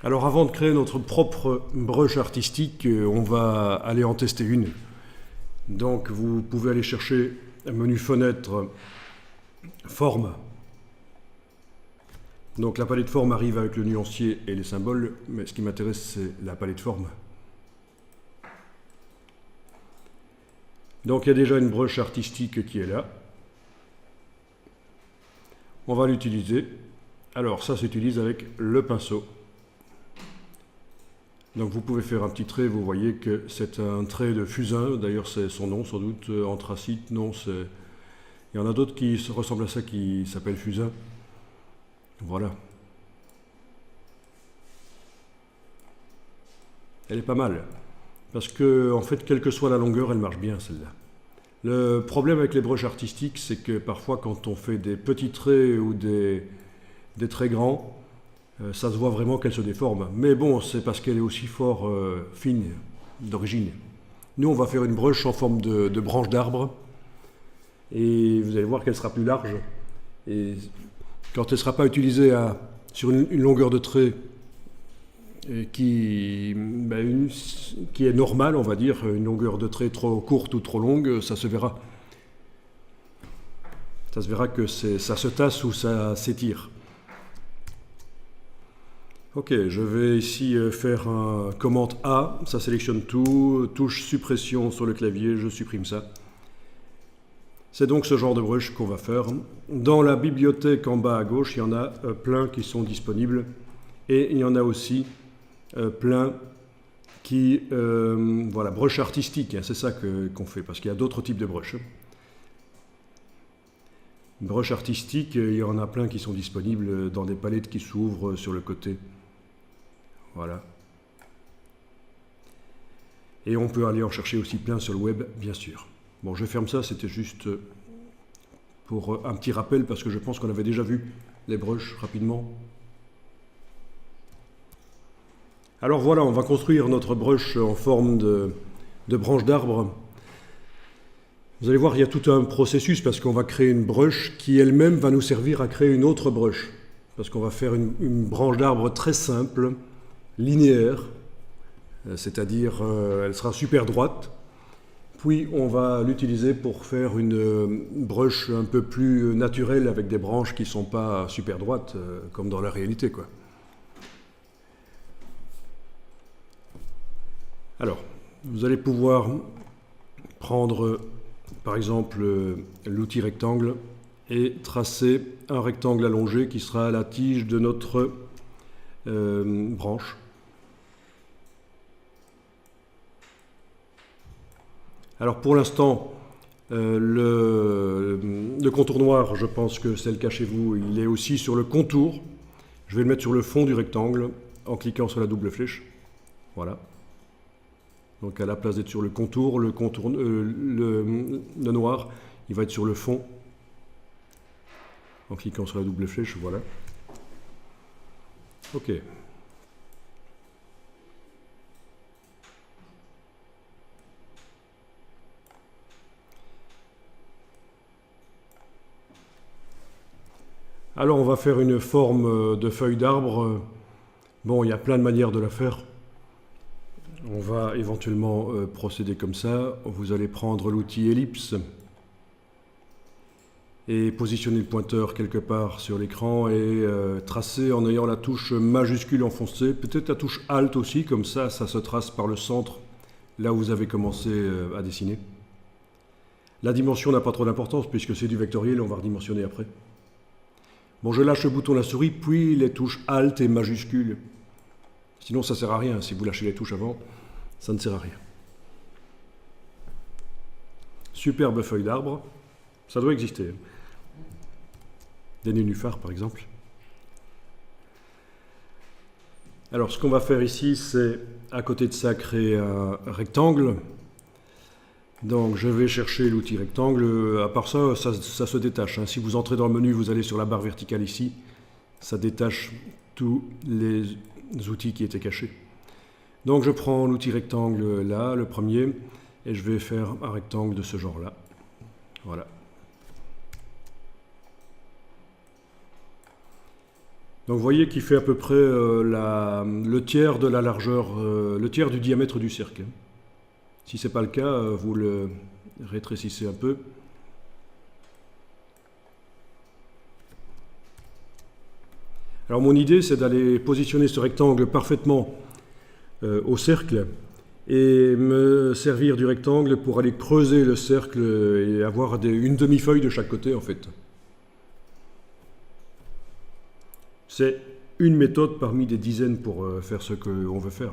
Alors avant de créer notre propre brush artistique, on va aller en tester une. Donc vous pouvez aller chercher un menu fenêtre forme. Donc la palette forme arrive avec le nuancier et les symboles, mais ce qui m'intéresse c'est la palette forme. Donc il y a déjà une brush artistique qui est là. On va l'utiliser. Alors ça s'utilise avec le pinceau. Donc vous pouvez faire un petit trait, vous voyez que c'est un trait de fusain, d'ailleurs c'est son nom sans doute, anthracite, non, c'est... Il y en a d'autres qui ressemblent à ça qui s'appellent fusain. Voilà. Elle est pas mal, parce que en fait, quelle que soit la longueur, elle marche bien celle-là. Le problème avec les brushes artistiques, c'est que parfois quand on fait des petits traits ou des traits grands, ça se voit vraiment qu'elle se déforme. Mais bon, c'est parce qu'elle est aussi fort fine d'origine. Nous, on va faire une brush en forme de branche d'arbre. Et vous allez voir qu'elle sera plus large. Et quand elle ne sera pas utilisée sur une longueur de trait qui est normale, on va dire, une longueur de trait trop courte ou trop longue, ça se verra. Ça se verra que ça se tasse ou ça s'étire. Ok, je vais ici faire un commande A, ça sélectionne tout, touche suppression sur le clavier, je supprime ça. C'est donc ce genre de brush qu'on va faire. Dans la bibliothèque en bas à gauche, il y en a plein qui sont disponibles et il y en a aussi plein qui... voilà, brush artistique, hein, c'est ça qu'on fait parce qu'il y a d'autres types de brush. Brush artistique, il y en a plein qui sont disponibles dans des palettes qui s'ouvrent sur le côté. Voilà. Et on peut aller en chercher aussi plein sur le web, bien sûr. Bon, je ferme ça, c'était juste pour un petit rappel, parce que je pense qu'on avait déjà vu les brushes rapidement. Alors voilà, on va construire notre brush en forme de branche d'arbre. Vous allez voir, il y a tout un processus, parce qu'on va créer une brush qui elle-même va nous servir à créer une autre brush. Parce qu'on va faire une branche d'arbre très simple, linéaire, c'est-à-dire elle sera super droite. Puis on va l'utiliser pour faire une brush un peu plus naturelle avec des branches qui ne sont pas super droites, comme dans la réalité, quoi. Alors, vous allez pouvoir prendre, par exemple, l'outil rectangle et tracer un rectangle allongé qui sera la tige de notre branche. Alors pour l'instant, le contour noir, je pense que c'est le cas chez vous, il est aussi sur le contour. Je vais le mettre sur le fond du rectangle en cliquant sur la double flèche. Voilà. Donc à la place d'être sur le contour, le noir, il va être sur le fond. En cliquant sur la double flèche, voilà. Ok. Alors on va faire une forme de feuille d'arbre. Bon, il y a plein de manières de la faire. On va éventuellement procéder comme ça. Vous allez prendre l'outil ellipse et positionner le pointeur quelque part sur l'écran et tracer en ayant la touche majuscule enfoncée, peut-être la touche Alt aussi, comme ça se trace par le centre, là où vous avez commencé à dessiner. La dimension n'a pas trop d'importance puisque c'est du vectoriel, on va redimensionner après. Bon, je lâche le bouton de la souris, puis les touches Alt et majuscule. Sinon, ça ne sert à rien. Si vous lâchez les touches avant, ça ne sert à rien. Superbe feuille d'arbre. Ça doit exister. Des nénuphars, par exemple. Alors, ce qu'on va faire ici, c'est, à côté de ça, créer un rectangle. Donc, je vais chercher l'outil rectangle. À part ça, ça se détache, hein. Si vous entrez dans le menu, vous allez sur la barre verticale ici. Ça détache tous les outils qui étaient cachés. Donc, je prends l'outil rectangle là, le premier, et je vais faire un rectangle de ce genre-là. Voilà. Donc vous voyez qu'il fait à peu près le tiers de la largeur, le tiers du diamètre du cercle. Si ce n'est pas le cas, vous le rétrécissez un peu. Alors mon idée, c'est d'aller positionner ce rectangle parfaitement au cercle et me servir du rectangle pour aller creuser le cercle et avoir une demi-feuille de chaque côté en fait. C'est une méthode parmi des dizaines pour faire ce qu'on veut faire.